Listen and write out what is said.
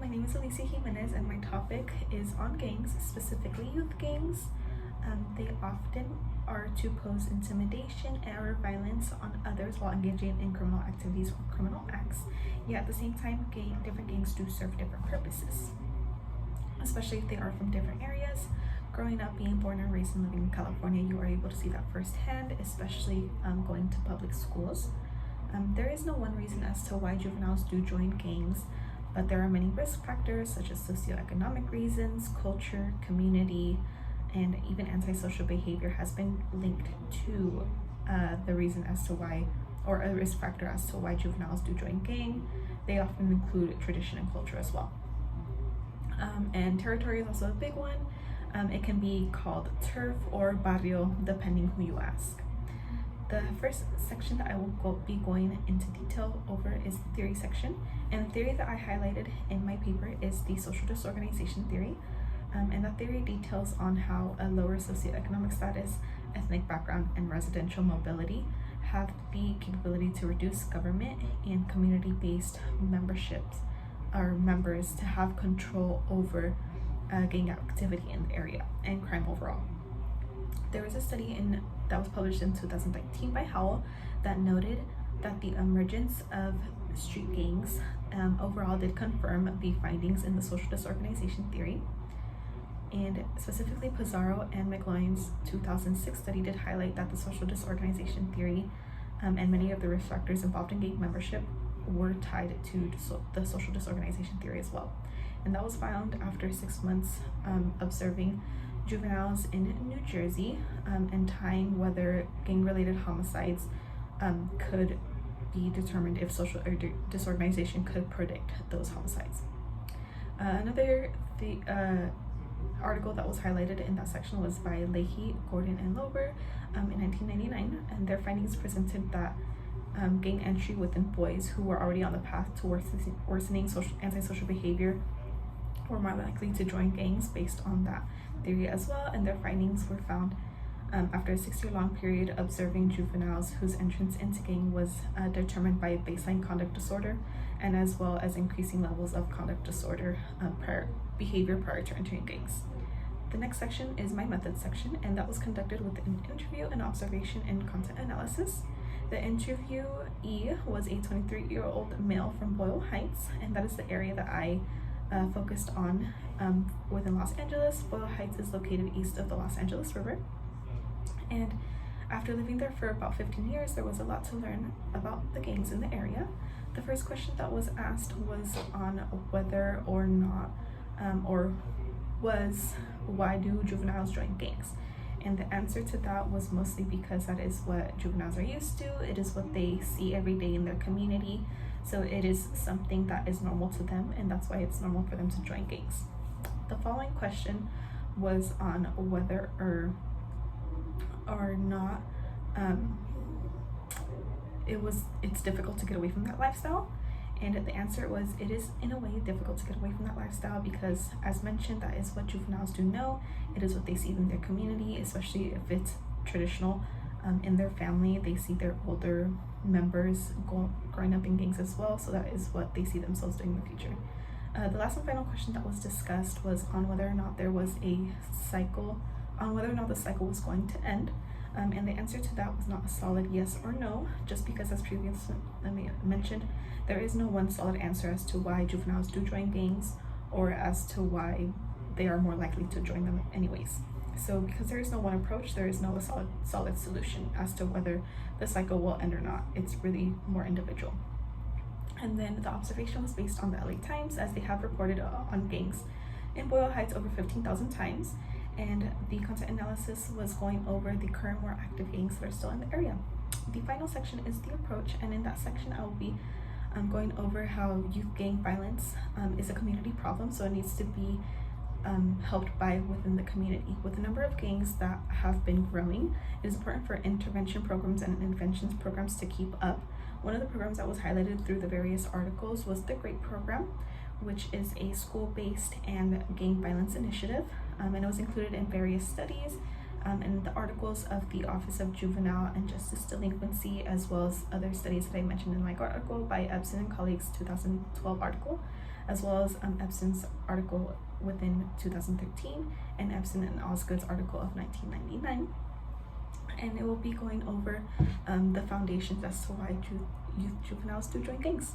my name is Alicia Jimenez and my topic is on gangs, specifically youth gangs. They often are to pose intimidation or violence on others while engaging in criminal activities or criminal acts. Yet at the same time, different gangs do serve different purposes, especially if they are from different areas. Growing up, being born and raised and living in California, you are able to see that firsthand, especially going to public schools. There is no one reason as to why juveniles do join gangs, but there are many risk factors such as socioeconomic reasons, culture, community, and even antisocial behavior has been linked to the reason as to why, or a risk factor as to why juveniles do join gang. They often include tradition and culture as well. And territory is also a big one. It can be called turf or barrio, depending who you ask. The first section that I will be going into detail over is the theory section. And the theory that I highlighted in my paper is the social disorganization theory. And that theory details on how a lower socioeconomic status, ethnic background, and residential mobility have the capability to reduce government and community-based memberships or members to have control over gang activity in the area and crime overall. There was a study that was published in 2019 by Howell that noted that the emergence of street gangs overall did confirm the findings in the social disorganization theory. And specifically, Pizarro and McLaurin's 2006 study did highlight that the social disorganization theory and many of the risk factors involved in gang membership were tied to the social disorganization theory as well. And that was found after 6 months observing juveniles in New Jersey and tying whether gang-related homicides could be determined if social disorganization could predict those homicides. Another article that was highlighted in that section was by Leahy, Gordon, and Lober in 1999, and their findings presented that gang entry within boys who were already on the path to worsening antisocial behavior were more likely to join gangs based on that theory as well. And their findings were found after a 6-year-long period observing juveniles whose entrance into gang was determined by baseline conduct disorder, and as well as increasing levels of conduct disorder behavior prior to entering gangs. The next section is my method section, and that was conducted with an interview, and observation, and content analysis. The interviewee was a 23-year-old male from Boyle Heights, and that is the area that I focused on within Los Angeles. Boyle Heights is located east of the Los Angeles River. And after living there for about 15 years, there was a lot to learn about the gangs in the area. The first question that was asked was on whether or not, why do juveniles join gangs? And the answer to that was mostly because that is what juveniles are used to. It is what they see every day in their community. So it is something that is normal to them, and that's why it's normal for them to join gangs. The following question was on whether or not it's difficult to get away from that lifestyle. And the answer was, it is in a way difficult to get away from that lifestyle because, as mentioned, that is what juveniles do know. It is what they see in their community, especially if it's traditional in their family. They see their older members growing up in gangs as well, so that is what they see themselves doing in the future. The last and final question that was discussed was on whether or not there was a cycle, on whether or not the cycle was going to end. And the answer to that was not a solid yes or no, just because, as previously mentioned, there is no one solid answer as to why juveniles do join gangs or as to why they are more likely to join them anyways. So because there is no one approach, there is no solid solution as to whether the cycle will end or not. It's really more individual. And then the observation was based on the LA Times, as they have reported on gangs in Boyle Heights over 15,000 times. And the content analysis was going over the current more active gangs that are still in the area. The final section is the approach, and in that section I will be going over how youth gang violence is a community problem, so it needs to be helped by within the community. With the number of gangs that have been growing, it is important for intervention programs and interventions programs to keep up. One of the programs that was highlighted through the various articles was the GREAT program, which is a school-based and gang violence initiative, and it was included in various studies and the articles of the Office of Juvenile and Justice Delinquency, as well as other studies that I mentioned in my article by Ebsen and colleagues 2012 article. as well as Epson's article within 2013 and Epson and Osgood's article of 1999. And it will be going over the foundations as to why youth juveniles do join gangs.